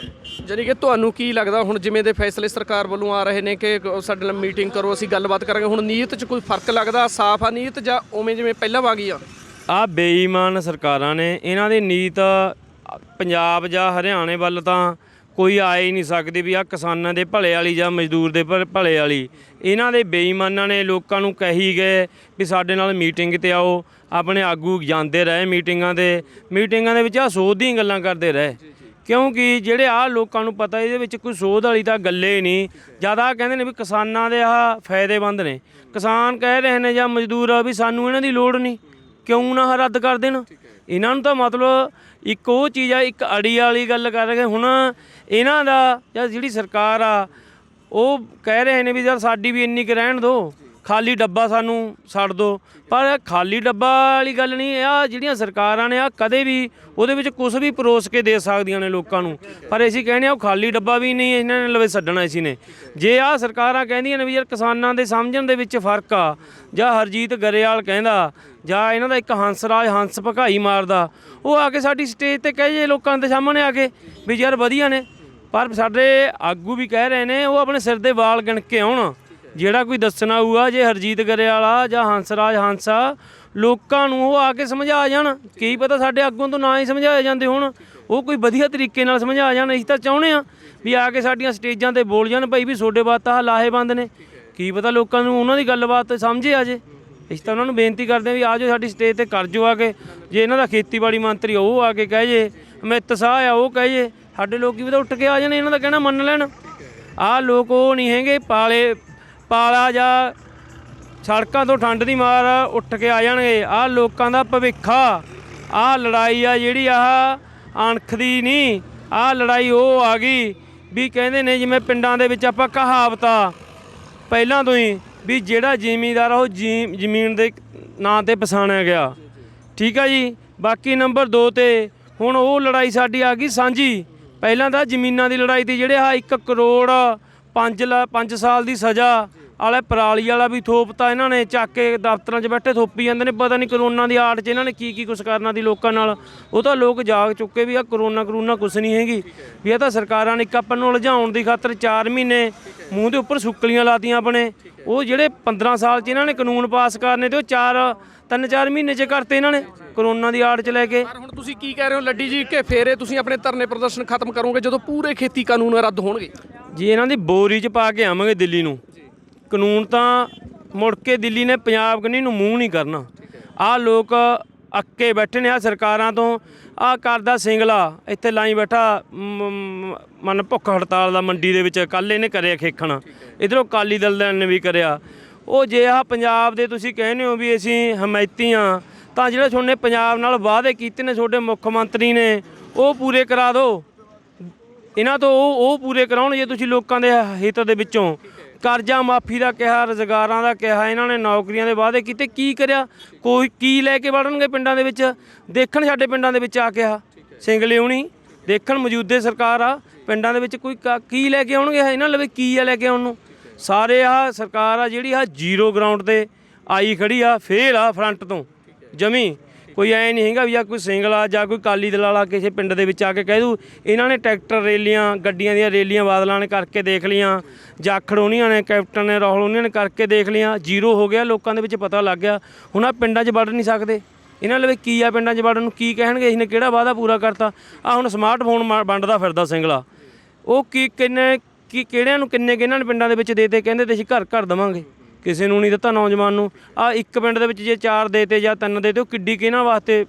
ਜਾਨੀ ਕਿ ਤੁਹਾਨੂੰ ਕੀ ਲੱਗਦਾ ਹੁਣ ਜਿਵੇਂ ਦੇ ਫੈਸਲੇ ਸਰਕਾਰ ਵੱਲੋਂ ਆ ਰਹੇ ਨੇ ਕਿ ਸਾਡੇ ਨਾਲ ਮੀਟਿੰਗ ਕਰੋ, ਅਸੀਂ ਗੱਲਬਾਤ ਕਰਾਂਗੇ, ਹੁਣ ਨੀਅਤ 'ਚ ਕੋਈ ਫਰਕ ਲੱਗਦਾ, ਸਾਫ਼ ਆ ਨੀਅਤ ਜਾਂ ਉਵੇਂ ਜਿਵੇਂ ਪਹਿਲਾਂ ਵਾਂਗੀ ਆ? ਆ ਬੇਈਮਾਨ ਸਰਕਾਰਾਂ ਨੇ, ਇਹਨਾਂ ਦੀ ਨੀਤ ਪੰਜਾਬ ਜਾਂ ਹਰਿਆਣੇ ਵੱਲ ਤਾਂ ਕੋਈ ਆ ਹੀ ਨਹੀਂ ਸਕਦੀ ਵੀ ਆ ਕਿਸਾਨਾਂ ਦੇ ਭਲੇ ਵਾਲੀ ਜਾਂ ਮਜ਼ਦੂਰ ਦੇ ਭਲੇ ਵਾਲੀ। ਇਹਨਾਂ ਦੇ ਬੇਈਮਾਨਾਂ ਨੇ ਲੋਕਾਂ ਨੂੰ ਕਹੀ ਗਏ ਵੀ ਸਾਡੇ ਨਾਲ ਮੀਟਿੰਗ ਤੇ ਆਓ, ਆਪਣੇ ਆਗੂ ਜਾਂਦੇ ਰਹੇ ਮੀਟਿੰਗਾਂ ਦੇ ਵਿੱਚ ਆ ਸੋਧ ਦੀਆਂ ਗੱਲਾਂ ਕਰਦੇ ਰਹੇ, ਕਿਉਂਕਿ ਜਿਹੜੇ ਆ ਲੋਕਾਂ ਨੂੰ ਪਤਾ ਇਹਦੇ ਵਿੱਚ ਕੋਈ ਸੋਧ ਵਾਲੀ ਤਾਂ ਗੱਲੇ ਨਹੀਂ। ਜ਼ਿਆਦਾ ਕਹਿੰਦੇ ਨੇ ਵੀ ਕਿਸਾਨਾਂ ਦੇ ਆਹ ਫਾਇਦੇਮੰਦ ਨੇ, ਕਿਸਾਨ ਕਹਿ ਰਹੇ ਨੇ ਜਾਂ ਮਜ਼ਦੂਰ ਵੀ ਸਾਨੂੰ ਇਹਨਾਂ ਦੀ ਲੋੜ ਨਹੀਂ, ਕਿਉਂ ਨਾ ਰੱਦ ਕਰ ਦੇਣ। ਇਹਨਾਂ ਨੂੰ ਤਾਂ ਮਤਲਬ ਇੱਕ ਉਹ ਚੀਜ਼ ਆ, ਇੱਕ ਅੜੀ ਵਾਲੀ ਗੱਲ ਕਰ ਰਹੇ ਹੁਣ ਇਹਨਾਂ ਦਾ। ਜਾਂ ਜਿਹੜੀ ਸਰਕਾਰ ਆ ਉਹ ਕਹਿ ਰਹੇ ਨੇ ਵੀ ਯਾਰ ਸਾਡੀ ਵੀ ਇੰਨੀ ਕੁ ਰਹਿਣ ਦਿਓ, ਖਾਲੀ ਡੱਬਾ ਸਾਨੂੰ ਛੱਡ ਦਿਓ, ਪਰ ਖਾਲੀ ਡੱਬਾ ਵਾਲੀ ਗੱਲ ਨਹੀਂ। ਆ ਜਿਹੜੀਆਂ ਸਰਕਾਰਾਂ ਨੇ ਆ ਕਦੇ ਵੀ ਉਹਦੇ ਵਿੱਚ ਕੁਝ ਵੀ ਪਰੋਸ ਕੇ ਦੇ ਸਕਦੀਆਂ ਨੇ ਲੋਕਾਂ ਨੂੰ, ਪਰ ਅਸੀਂ ਕਹਿੰਦੇ ਆ ਉਹ ਖਾਲੀ ਡੱਬਾ ਵੀ ਨਹੀਂ ਇਹਨਾਂ ਨੇ ਲਵੇ ਛੱਡਣਾ ਅਸੀਂ ਨੇ। ਜੇ ਆ ਸਰਕਾਰਾਂ ਕਹਿੰਦੀਆਂ ਨੇ ਵੀ ਯਾਰ ਕਿਸਾਨਾਂ ਦੇ ਸਮਝਣ ਦੇ ਵਿੱਚ ਫਰਕ ਆ, ਜਾਂ ਹਰਜੀਤ ਗਰੇਵਾਲ ਕਹਿੰਦਾ, ਜਾਂ ਇਹਨਾਂ ਦਾ ਇੱਕ ਹੰਸਰਾਜ ਹੰਸ ਭਕਾਈ ਮਾਰਦਾ, ਉਹ ਆ ਕੇ ਸਾਡੀ ਸਟੇਜ ਤੇ ਕਹੇ ਜੇ ਲੋਕਾਂ ਦੇ ਸਾਹਮਣੇ ਆ ਕੇ ਵੀ ਯਾਰ ਵਧੀਆ ਨੇ, ਪਰ ਸਾਡੇ ਆਗੂ ਵੀ ਕਹਿ ਰਹੇ ਨੇ ਉਹ ਆਪਣੇ ਸਿਰ ਦੇ ਵਾਲ ਗਿਣ ਕੇ ਆਉਣ। ਜਿਹੜਾ ਕੋਈ ਦੱਸਣਾ ਹੋਊਗਾ, ਜੇ ਹਰਜੀਤ ਗਰੇਵਾਲ ਆ ਜਾਂ ਹੰਸਰਾਜ ਹੰਸ ਆ, ਲੋਕਾਂ ਨੂੰ ਉਹ ਆ ਕੇ ਸਮਝਾ ਜਾਣ। ਕੀ ਪਤਾ ਸਾਡੇ ਆਗੂਆਂ ਤੋਂ ਨਾ ਹੀ ਸਮਝਾਏ ਜਾਂਦੇ ਹੁਣ, ਉਹ ਕੋਈ ਵਧੀਆ ਤਰੀਕੇ ਨਾਲ ਸਮਝਾ ਜਾਣ। ਅਸੀਂ ਤਾਂ ਚਾਹੁੰਦੇ ਆ ਵੀ ਆ ਕੇ ਸਾਡੀਆਂ ਸਟੇਜਾਂ ਤੇ ਬੋਲ ਜਾਣ ਭਾਈ ਵੀ ਤੁਹਾਡੇ ਬਾਤ ਆ ਲਾਹੇਵੰਦ ਨੇ। ਕੀ ਪਤਾ ਲੋਕਾਂ ਨੂੰ ਉਹਨਾਂ ਦੀ ਗੱਲਬਾਤ ਸਮਝੇ ਆ ਜੇ। ਅਸੀਂ ਤਾਂ ਉਹਨਾਂ ਨੂੰ ਬੇਨਤੀ ਕਰਦੇ ਹਾਂ ਵੀ ਆ ਜਾਓ ਸਾਡੀ ਸਟੇਜ ਤੇ ਕਰ ਜੋ ਆ ਕੇ। ਜੇ ਇਹਨਾਂ ਦਾ ਖੇਤੀਬਾੜੀ ਮੰਤਰੀ ਉਹ ਆ ਕੇ ਕਹਿ ਜੇ, ਅਮਿਤ ਸ਼ਾਹ ਆ ਉਹ ਕਹਿ ਜੇ, ਸਾਡੇ ਲੋਕ ਵੀ ਤਾਂ ਉੱਠ ਕੇ ਆ ਜਾਣ, ਇਹਨਾਂ ਦਾ ਕਹਿਣਾ ਮੰਨ ਲੈਣ। ਆਹ ਲੋਕ ਉਹ ਨਹੀਂ ਹੈਗੇ ਪਾਲਾ ਜਾਂ ਸੜਕਾਂ ਤੋਂ ਠੰਡ ਦੀ ਮਾਰ ਉੱਠ ਕੇ ਆ ਜਾਣਗੇ। ਆਹ ਲੋਕਾਂ ਦਾ ਭਵਿੱਖ ਆ। ਆਹ ਲੜਾਈ ਆ ਜਿਹੜੀ ਆਹ ਅਣਖ ਦੀ ਨਹੀਂ, ਆਹ ਲੜਾਈ ਉਹ ਆ ਗਈ ਵੀ ਕਹਿੰਦੇ ਨੇ ਜਿਵੇਂ ਪਿੰਡਾਂ ਦੇ ਵਿੱਚ ਆਪਾਂ ਕਹਾਵਤ ਆ ਪਹਿਲਾਂ ਤੋਂ ਹੀ ਵੀ ਜਿਹੜਾ ਜ਼ਿਮੀਂਦਾਰ ਉਹ ਜ਼ਮੀਨ ਦੇ ਨਾਂ 'ਤੇ ਪਛਾਣਿਆ ਗਿਆ। ਠੀਕ ਆ ਜੀ। ਬਾਕੀ ਨੰਬਰ 2 ਤੇ ਹੁਣ ਉਹ ਲੜਾਈ ਸਾਡੀ ਆ ਗਈ ਸਾਂਝੀ। ਪਹਿਲਾਂ ਤਾਂ ਜ਼ਮੀਨਾਂ ਦੀ ਲੜਾਈ ਤੀ, ਜਿਹੜੇ ਆਹ 1 ਕਰੋੜ 5 ਸਾਲ ਦੀ ਸਜ਼ਾ ਵਾਲਾ ਪਰਾਲੀ ਵਾਲਾ ਵੀ ਥੋਪਤਾ ਇਹਨਾਂ ਨੇ, ਚੱਕ ਕੇ ਦਫ਼ਤਰਾਂ 'ਚ ਬੈਠੇ ਥੋਪੀ ਜਾਂਦੇ ਨੇ। ਪਤਾ ਨਹੀਂ ਕਰੋਨਾ ਦੀ ਆੜ 'ਚ ਇਹਨਾਂ ਨੇ ਕੀ ਕੁਛ ਕਰਨਾ ਦੀ ਲੋਕਾਂ ਨਾਲ। ਉਹ ਤਾਂ ਲੋਕ ਜਾਗ ਚੁੱਕੇ ਵੀ ਆ ਕਰੋਨਾ ਕੁਛ ਨਹੀਂ ਹੈਗੀ, ਵੀ ਇਹ ਤਾਂ ਸਰਕਾਰਾਂ ਨੇ ਇੱਕ ਆਪਾਂ ਨੂੰ ਉਲਝਾਉਣ ਦੀ ਖਾਤਰ 4 ਮਹੀਨੇ ਮੂੰਹ ਦੇ ਉੱਪਰ ਸੁੱਕਲੀਆਂ ਲਾਤੀਆਂ ਆਪਣੇ। ਉਹ ਜਿਹੜੇ 15 ਸਾਲ 'ਚ ਇਹਨਾਂ ਨੇ ਕਾਨੂੰਨ ਪਾਸ ਕਰਨੇ ਤੇ ਉਹ 3-4 ਮਹੀਨੇ 'ਚ ਕਰਤੇ ਇਹਨਾਂ ਨੇ ਕਰੋਨਾ ਦੀ ਆੜ 'ਚ ਲੈ ਕੇ। ਪਰ ਹੁਣ ਤੁਸੀਂ ਕੀ ਕਹਿ ਰਹੇ ਹੋ ਲੱਡੀ ਜੀ ਕਿ ਫੇਰੇ ਤੁਸੀਂ ਆਪਣੇ ਧਰਨੇ ਪ੍ਰਦਰਸ਼ਨ ਖਤਮ ਕਰੋਗੇ ਜਦੋਂ ਪੂਰੇ ਖੇਤੀ ਕਾਨੂੰਨ ਰੱਦ ਹੋਣਗੇ? ਜੀ ਇਹਨਾਂ ਦੀ ਬੋਰੀ ਚ ਪਾ ਕੇ ਆਵਾਂਗੇ ਦਿੱਲੀ ਨੂੰ। ਕਾਨੂੰਨ ਤਾਂ ਮੁੜ ਕੇ ਦਿੱਲੀ ਨੇ ਪੰਜਾਬ ਕਨੀ ਨੂੰ ਮੂੰਹ ਨਹੀਂ ਕਰਨਾ। ਆਹ ਲੋਕ ਅੱਕੇ ਬੈਠੇ ਨੇ ਆ ਸਰਕਾਰਾਂ ਤੋਂ। ਆਹ ਕਰਦਾ ਸਿੰਗਲਾ ਇੱਥੇ ਲਾਈ ਬੈਠਾ ਮਨ ਭੁੱਖ ਹੜਤਾਲ ਦਾ ਮੰਡੀ ਦੇ ਵਿੱਚ, ਕੱਲ੍ਹ ਇਹਨੇ ਕਰਿਆ ਖੇਖਣ, ਇੱਧਰੋਂ ਅਕਾਲੀ ਦਲ ਨੇ ਵੀ ਕਰਿਆ। ਉਹ ਜੇ ਆਹ ਪੰਜਾਬ ਦੇ ਤੁਸੀਂ ਕਹਿੰਦੇ ਹੋ ਵੀ ਅਸੀਂ ਹਮਾਇਤੀ ਹਾਂ, ਤਾਂ ਜਿਹੜੇ ਤੁਹਾਡੇ ਪੰਜਾਬ ਨਾਲ ਵਾਅਦੇ ਕੀਤੇ ਨੇ ਤੁਹਾਡੇ ਮੁੱਖ ਮੰਤਰੀ ਨੇ ਉਹ ਪੂਰੇ ਕਰਾ ਦਿਓ। ਇਹਨਾਂ ਤੋਂ ਉਹ ਪੂਰੇ ਕਰਾਉਣ ਜੇ ਤੁਸੀਂ ਲੋਕਾਂ ਦੇ ਹਿੱਤ ਦੇ ਵਿੱਚੋਂ। ਕਰਜ਼ਾ ਮਾਫੀ ਦਾ ਕਿਹਾ, ਰੁਜ਼ਗਾਰਾਂ ਦਾ ਕਿਹਾ, ਇਹਨਾਂ ਨੇ ਨੌਕਰੀਆਂ ਦੇ ਵਾਅਦੇ ਕੀਤੇ, ਕੀ ਕਰਿਆ? ਕੋਈ ਕੀ ਲੈ ਕੇ ਵੜਨਗੇ ਪਿੰਡਾਂ ਦੇ ਵਿੱਚ? ਦੇਖਣ ਸਾਡੇ ਪਿੰਡਾਂ ਦੇ ਵਿੱਚ ਆ ਕੇ ਆ ਸਿੰਗਲੇ ਹੋਣੀ ਦੇਖਣ ਮੌਜੂਦੇ ਸਰਕਾਰ ਆ ਪਿੰਡਾਂ ਦੇ ਵਿੱਚ ਕੋਈ ਕੀ ਲੈ ਕੇ ਆਉਣਗੇ? ਇਹਨਾਂ ਲਵੇ ਕੀ ਆ ਲੈ ਕੇ ਆਉਣ ਨੂੰ? ਸਾਰੇ ਆਹ ਸਰਕਾਰ ਆ ਜਿਹੜੀ ਆਹ ਜ਼ੀਰੋ ਗਰਾਊਂਡ 'ਤੇ ਆਈ ਖੜੀ ਆ, ਫੇਲ ਆ ਫਰੰਟ ਤੋਂ ਜਮੀ। ਕੋਈ ਐ ਨਹੀਂ ਹੈਗਾ ਵੀ ਜਾਂ ਕੋਈ ਸਿੰਗਲਾ ਜਾਂ ਕੋਈ ਅਕਾਲੀ ਦਲ ਵਾਲਾ ਕਿਸੇ ਪਿੰਡ ਦੇ ਵਿੱਚ ਆ ਕੇ ਕਹਿ ਦੂ ਇਹਨਾਂ ਨੇ ਟਰੈਕਟਰ ਰੈਲੀਆਂ, ਗੱਡੀਆਂ ਦੀਆਂ ਰੈਲੀਆਂ ਬਾਦਲਾਂ ਨੇ ਕਰਕੇ ਦੇਖ ਲਈਆਂ, ਜਾਖੜ ਉਹਨੀਆਂ ਨੇ, ਕੈਪਟਨ ਨੇ, ਰਾਹੁਲ ਉਹਨੀਆਂ ਨੇ ਕਰਕੇ ਦੇਖ ਲਈਆਂ, ਜ਼ੀਰੋ ਹੋ ਗਿਆ। ਲੋਕਾਂ ਦੇ ਵਿੱਚ ਪਤਾ ਲੱਗ ਗਿਆ ਹੁਣ ਆ ਪਿੰਡਾਂ 'ਚ ਵੜ ਨਹੀਂ ਸਕਦੇ। ਇਹਨਾਂ ਲਵੇ ਕੀ ਆ ਪਿੰਡਾਂ 'ਚ ਵੜਨ ਨੂੰ? ਕੀ ਕਹਿਣਗੇ ਇਹਨੇ ਕਿਹੜਾ ਵਾਅਦਾ ਪੂਰਾ ਕਰਤਾ? ਆ ਹੁਣ ਸਮਾਰਟਫੋਨ ਵੰਡਦਾ ਫਿਰਦਾ ਸਿੰਗਲਾ, ਉਹ ਕਿਹੜਿਆਂ ਨੂੰ ਕਿੰਨੇ ਇਹਨਾਂ ਨੇ ਪਿੰਡਾਂ ਦੇ ਵਿੱਚ ਦੇਤੇ, ਕਹਿੰਦੇ ਤੇ ਅਸੀਂ ਘਰ ਦੇਵਾਂਗੇ, ਕਿਸੇ ਨੂੰ ਨਹੀਂ ਦਿੱਤਾ ਨੌਜਵਾਨ ਨੂੰ। ਆ ਇੱਕ ਪਿੰਡ ਦੇ ਵਿੱਚ ਜੇ 4 ਦੇਤੇ ਜਾਂ 3 ਦੇਤੇ, ਉਹ ਕਿੱਡੀ ਕਿਹਨਾਂ ਵਾਸਤੇ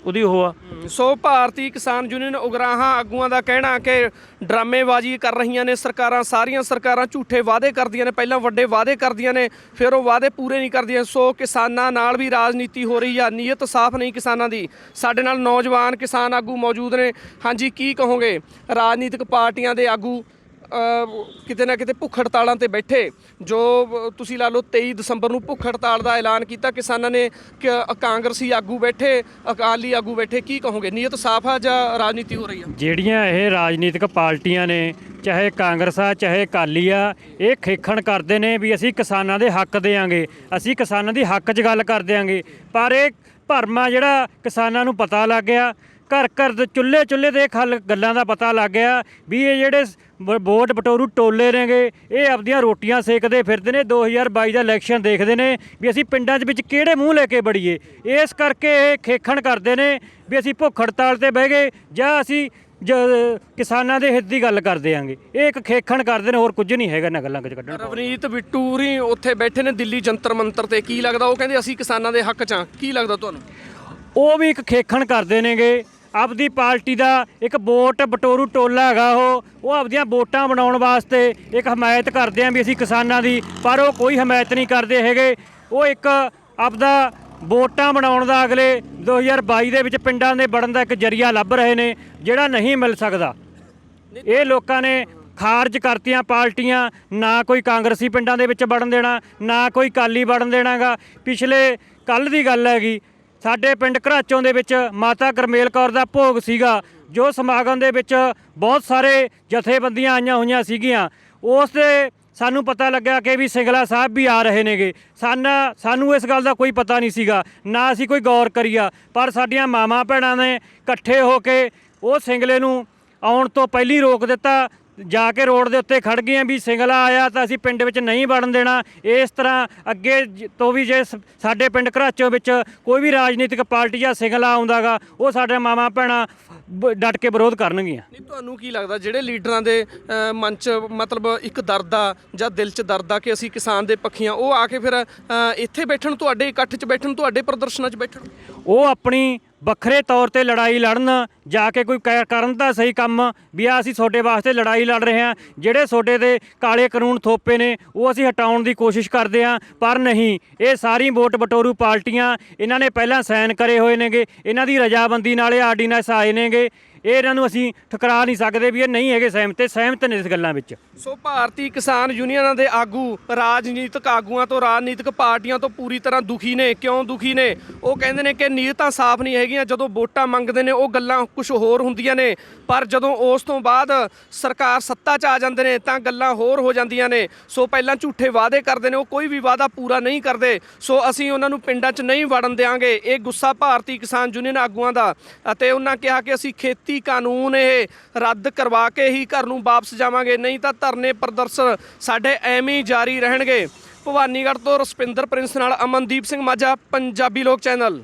ਉਹਦੀ ਉਹ ਆ। ਸੋ ਭਾਰਤੀ ਕਿਸਾਨ ਯੂਨੀਅਨ ਉਗਰਾਹਾਂ ਆਗੂਆਂ ਦਾ ਕਹਿਣਾ ਕਿ ਡਰਾਮੇਬਾਜ਼ੀ ਕਰ ਰਹੀਆਂ ਨੇ ਸਰਕਾਰਾਂ, ਸਾਰੀਆਂ ਸਰਕਾਰਾਂ ਝੂਠੇ ਵਾਅਦੇ ਕਰਦੀਆਂ ਨੇ, ਪਹਿਲਾਂ ਵੱਡੇ ਵਾਅਦੇ ਕਰਦੀਆਂ ਨੇ ਫਿਰ ਉਹ ਵਾਅਦੇ ਪੂਰੇ ਨਹੀਂ ਕਰਦੀਆਂ। ਸੋ ਕਿਸਾਨਾਂ ਨਾਲ ਵੀ ਰਾਜਨੀਤੀ ਹੋ ਰਹੀ ਆ, ਨੀਅਤ ਸਾਫ਼ ਨਹੀਂ ਕਿਸਾਨਾਂ ਦੀ। ਸਾਡੇ ਨਾਲ ਨੌਜਵਾਨ ਕਿਸਾਨ ਆਗੂ ਮੌਜੂਦ ਨੇ। ਹਾਂਜੀ, ਕੀ ਕਹੋਗੇ? ਰਾਜਨੀਤਿਕ ਪਾਰਟੀਆਂ ਦੇ ਆਗੂ ਕਿਤੇ ਨਾ ਕਿਤੇ ਭੁੱਖ ਹੜਤਾਲਾਂ ਤੇ ਬੈਠੇ, ਜੋ ਤੁਸੀਂ ਲਾ ਲਓ 23 ਦਸੰਬਰ ਨੂੰ ਭੁੱਖ ਹੜਤਾਲ ਦਾ ਐਲਾਨ ਕੀਤਾ ਕਿਸਾਨਾਂ ਨੇ, ਕਾਂਗਰਸੀ ਆਗੂ ਬੈਠੇ, ਅਕਾਲੀ ਆਗੂ ਬੈਠੇ, ਕੀ ਕਹੋਗੇ? ਨੀਅਤ ਸਾਫ਼ ਆ ਜਾਂ ਰਾਜਨੀਤੀ ਹੋ ਰਹੀ ਆ? ਜਿਹੜੀਆਂ ਇਹ ਰਾਜਨੀਤਿਕ ਪਾਰਟੀਆਂ ਨੇ, ਚਾਹੇ ਕਾਂਗਰਸ ਆ ਚਾਹੇ ਅਕਾਲੀ ਆ, ਇਹ ਖੇਖਣ ਕਰਦੇ ਨੇ ਵੀ ਅਸੀਂ ਕਿਸਾਨਾਂ ਦੇ ਹੱਕ ਦੇਵਾਂਗੇ, ਅਸੀਂ ਕਿਸਾਨਾਂ ਦੀ ਹੱਕ 'ਚ ਗੱਲ ਕਰ ਦਿਆਂਗੇ। ਪਰ ਇਹ ਭਰਮਾ ਜਿਹੜਾ ਕਿਸਾਨਾਂ ਨੂੰ ਪਤਾ ਲੱਗ ਗਿਆ, ਘਰ ਘਰ ਦੇ ਚੁੱਲ੍ਹੇ ਚੁੱਲ੍ਹੇ ਦੇ ਗੱਲਾਂ ਦਾ ਪਤਾ ਲੱਗ ਗਿਆ ਵੀ ਇਹ ਜਿਹੜੇ ਵੋਟ ਬਟੋਰੂ ਟੋਲੇ ਨੇਗੇ, ਇਹ ਆਪਦੀਆਂ ਰੋਟੀਆਂ ਸੇਕਦੇ ਫਿਰਦੇ ਨੇ। 2022 ਦਾ ਇਲੈਕਸ਼ਨ ਦੇਖਦੇ ਨੇ ਵੀ ਅਸੀਂ ਪਿੰਡਾਂ 'ਚ ਵਿੱਚ ਕਿਹੜੇ ਮੂੰਹ ਲੈ ਕੇ ਵੜੀਏ। ਇਸ ਕਰਕੇ ਇਹ ਖੇਖਣ ਕਰਦੇ ਨੇ ਵੀ ਅਸੀਂ ਭੁੱਖ ਹੜਤਾਲ ਤੇ ਬਹਿ ਗਏ ਜਾਂ ਅਸੀਂ ਕਿਸਾਨਾਂ ਦੇ ਹਿੱਤ ਦੀ ਗੱਲ ਕਰ ਦਿਆਂਗੇ। ਇਹ ਇੱਕ ਖੇਖਣ ਕਰਦੇ ਨੇ, ਹੋਰ ਕੁਝ ਨਹੀਂ ਹੈਗਾ ਇਹਨਾਂ ਗੱਲਾਂ 'ਚ ਕੱਢਣ। ਰਵਨੀਤ ਬਿੱਟੂ ਹੋਰੀ ਉੱਥੇ ਬੈਠੇ ਨੇ ਦਿੱਲੀ ਜੰਤਰ ਮੰਤਰ ਤੇ, ਕੀ ਲੱਗਦਾ? ਉਹ ਕਹਿੰਦੇ ਅਸੀਂ ਕਿਸਾਨਾਂ ਦੇ ਹੱਕ 'ਚ ਹਾਂ, ਕੀ ਲੱਗਦਾ ਤੁਹਾਨੂੰ? ਉਹ ਵੀ ਇੱਕ ਖੇਖਣ ਕਰਦੇ ਨੇਗੇ। ਆਪਦੀ ਪਾਰਟੀ ਦਾ ਇੱਕ ਵੋਟ ਬਟੋਰੂ ਟੋਲਾ ਹੈਗਾ, ਉਹ ਆਪਦੀਆਂ ਵੋਟਾਂ ਬਣਾਉਣ ਵਾਸਤੇ ਇੱਕ ਹਮਾਇਤ ਕਰਦੇ ਆ ਵੀ ਅਸੀਂ ਕਿਸਾਨਾਂ ਦੀ, ਪਰ ਉਹ ਕੋਈ ਹਮਾਇਤ ਨਹੀਂ ਕਰਦੇ ਹੈਗੇ। ਉਹ ਇੱਕ ਆਪਦਾ ਵੋਟਾਂ ਬਣਾਉਣ ਦਾ ਅਗਲੇ 2022 ਦੇ ਵਿੱਚ ਪਿੰਡਾਂ ਦੇ ਵੜਨ ਦਾ ਇੱਕ ਜਰੀਆ ਲੱਭ ਰਹੇ ਨੇ, ਜਿਹੜਾ ਨਹੀਂ ਮਿਲ ਸਕਦਾ। ਇਹ ਲੋਕਾਂ ਨੇ ਖਾਰਜ ਕਰਤੀਆਂ ਪਾਰਟੀਆਂ, ਨਾ ਕੋਈ ਕਾਂਗਰਸੀ ਪਿੰਡਾਂ ਦੇ ਵਿੱਚ ਵੜਨ ਦੇਣਾ, ਨਾ ਕੋਈ ਅਕਾਲੀ ਵੜਨ ਦੇਣਾਗਾ। ਪਿਛਲੇ ਕੱਲ੍ਹ ਦੀ ਗੱਲ ਹੈਗੀ, ਸਾਡੇ ਪਿੰਡ ਘਰਾਚੋਂ ਦੇ ਵਿੱਚ ਮਾਤਾ ਗੁਰਮੇਲ ਕੌਰ ਦਾ ਭੋਗ ਸੀਗਾ, ਜੋ ਸਮਾਗਮ ਦੇ ਵਿੱਚ ਬਹੁਤ ਸਾਰੇ ਜਥੇਬੰਦੀਆਂ ਆਈਆਂ ਹੋਈਆਂ ਸੀਗੀਆਂ। ਉਸ ਦੇ ਸਾਨੂੰ ਪਤਾ ਲੱਗਾ ਕਿ ਵੀ ਸਿੰਗਲਾ ਸਾਹਿਬ ਵੀ ਆ ਰਹੇ ਨੇਗੇ। ਸਾਨੂੰ ਇਸ ਗੱਲ ਦਾ ਕੋਈ ਪਤਾ ਨਹੀਂ ਸੀਗਾ, ਨਾ ਅਸੀਂ ਕੋਈ ਗੌਰ ਕਰੀਆ, ਪਰ ਸਾਡੀਆਂ ਮਾਵਾਂ ਭੈਣਾਂ ਨੇ ਇਕੱਠੇ ਹੋ ਕੇ ਉਹ ਸਿੰਗਲੇ ਨੂੰ ਆਉਣ ਤੋਂ ਪਹਿਲੀ ਰੋਕ ਦਿੱਤਾ। ਜਾ ਕੇ ਰੋਡ ਦੇ ਉੱਤੇ ਖੜ ਗਏ ਵੀ ਸਿੰਗਲਾ ਆਇਆ ਤਾਂ ਅਸੀਂ ਪਿੰਡ ਵਿੱਚ ਨਹੀਂ ਵੜਨ ਦੇਣਾ। ਇਸ ਤਰ੍ਹਾਂ ਅੱਗੇ ਤੋਂ ਵੀ ਜੇ ਸਾਡੇ ਪਿੰਡ ਘਰਾਚੋਂ ਵਿੱਚ ਕੋਈ ਵੀ ਰਾਜਨੀਤਿਕ ਪਾਰਟੀ ਜਾਂ ਸਿੰਗਲਾ ਆਉਂਦਾਗਾ, ਉਹ ਸਾਡੇ ਮਾਵਾਂ ਭੈਣਾਂ ਡਟ ਕੇ ਵਿਰੋਧ ਕਰਨਗੀਆਂ। ਨਹੀਂ, ਤੁਹਾਨੂੰ ਕੀ ਲੱਗਦਾ ਜਿਹੜੇ ਲੀਡਰਾਂ ਦੇ ਮਨ 'ਚ ਮਤਲਬ ਇੱਕ ਦਰਦ ਆ ਜਾਂ ਦਿਲ 'ਚ ਦਰਦ ਆ ਕਿ ਅਸੀਂ ਕਿਸਾਨ ਦੇ ਪੱਖੀ ਹਾਂ, ਉਹ ਆ ਕੇ ਫਿਰ ਇੱਥੇ ਬੈਠਣ, ਤੁਹਾਡੇ ਇਕੱਠ 'ਚ ਬੈਠਣ, ਤੁਹਾਡੇ ਪ੍ਰਦਰਸ਼ਨਾਂ 'ਚ ਬੈਠਣ? ਉਹ ਆਪਣੀ ਵੱਖਰੇ ਤੌਰ ਤੇ ਲੜਾਈ ਲੜਨ, ਜਾ ਕੇ ਕੋਈ ਕਰਨ ਤਾਂ ਸਹੀ ਕੰਮ ਵੀ ਆ ਅਸੀਂ ਤੁਹਾਡੇ ਵਾਸਤੇ ਲੜਾਈ ਲੜ ਰਹੇ ਹਾਂ, ਜਿਹੜੇ ਤੁਹਾਡੇ ਦੇ ਕਾਲੇ ਕਾਨੂੰਨ ਥੋਪੇ ਨੇ ਉਹ ਅਸੀਂ ਹਟਾਉਣ ਦੀ ਕੋਸ਼ਿਸ਼ ਕਰਦੇ ਹਾਂ। ਪਰ ਨਹੀਂ, ਇਹ ਸਾਰੀ ਵੋਟ ਬਟੋਰੂ ਪਾਰਟੀਆਂ, ਇਹਨਾਂ ਨੇ ਪਹਿਲਾਂ ਸਾਈਨ ਕਰੇ ਹੋਏ ਨੇਗੇ, ਇਹਨਾਂ ਦੀ ਰਜਾਬੰਦੀ ਨਾਲ ਇਹ ਆਰਡੀਨੈਂਸ ਆਏ ਨੇਗੇ। ਇਹਨਾਂ ਨੂੰ ਅਸੀਂ ਠੁਕਰਾ ਨਹੀਂ ਸਕਦੇ ਵੀ ਇਹ ਨਹੀਂ ਹੈਗੇ ਸਹਿਮਤ ਨੇ ਇਸ ਗੱਲਾਂ ਵਿੱਚ। ਸੋ ਭਾਰਤੀ ਕਿਸਾਨ ਯੂਨੀਅਨਾਂ ਦੇ ਆਗੂ ਰਾਜਨੀਤਿਕ ਆਗੂਆਂ ਤੋਂ, ਰਾਜਨੀਤਿਕ ਪਾਰਟੀਆਂ ਤੋਂ ਪੂਰੀ ਤਰ੍ਹਾਂ ਦੁਖੀ ਨੇ। ਕਿਉਂ ਦੁਖੀ ਨੇ? ਉਹ ਕਹਿੰਦੇ ਨੇ ਕਿ ਨੀਅਤਾਂ ਸਾਫ਼ ਨਹੀਂ ਹੈਗੀਆਂ। ਜਦੋਂ ਵੋਟਾਂ ਮੰਗਦੇ ਨੇ ਉਹ ਗੱਲਾਂ ਕੁਝ ਹੋਰ ਹੁੰਦੀਆਂ ਨੇ, ਪਰ ਜਦੋਂ ਉਸ ਤੋਂ ਬਾਅਦ ਸਰਕਾਰ ਸੱਤਾ 'ਚ ਆ ਜਾਂਦੇ ਨੇ ਤਾਂ ਗੱਲਾਂ ਹੋਰ ਹੋ ਜਾਂਦੀਆਂ ਨੇ। ਸੋ ਪਹਿਲਾਂ ਝੂਠੇ ਵਾਅਦੇ ਕਰਦੇ ਨੇ, ਉਹ ਕੋਈ ਵੀ ਵਾਅਦਾ ਪੂਰਾ ਨਹੀਂ ਕਰਦੇ। ਸੋ ਅਸੀਂ ਉਹਨਾਂ ਨੂੰ ਪਿੰਡਾਂ 'ਚ ਨਹੀਂ ਵੜਨ ਦਿਆਂਗੇ। ਇਹ ਗੁੱਸਾ ਭਾਰਤੀ ਕਿਸਾਨ ਯੂਨੀਅਨ ਆਗੂਆਂ ਦਾ। ਅਤੇ ਉਹਨਾਂ ਕਿਹਾ ਕਿ ਅਸੀਂ ਖੇਤੀ ਕਾਨੂੰਨ ਇਹ ਰੱਦ ਕਰਵਾ ਕੇ ਹੀ ਘਰ ਨੂੰ ਵਾਪਸ ਜਾਵਾਂਗੇ, ਨਹੀਂ ਤਾਂ ਧਰਨੇ ਪ੍ਰਦਰਸ਼ਨ ਸਾਡੇ ਐਵੇਂ ਹੀ ਜਾਰੀ ਰਹਿਣਗੇ। ਭਵਾਨੀਗੜ੍ਹ ਤੋਂ ਰਸਪਿੰਦਰ ਪ੍ਰਿੰਸ ਨਾਲ ਅਮਨਦੀਪ ਸਿੰਘ ਮਾਝਾ, ਪੰਜਾਬੀ ਲੋਕ ਚੈਨਲ।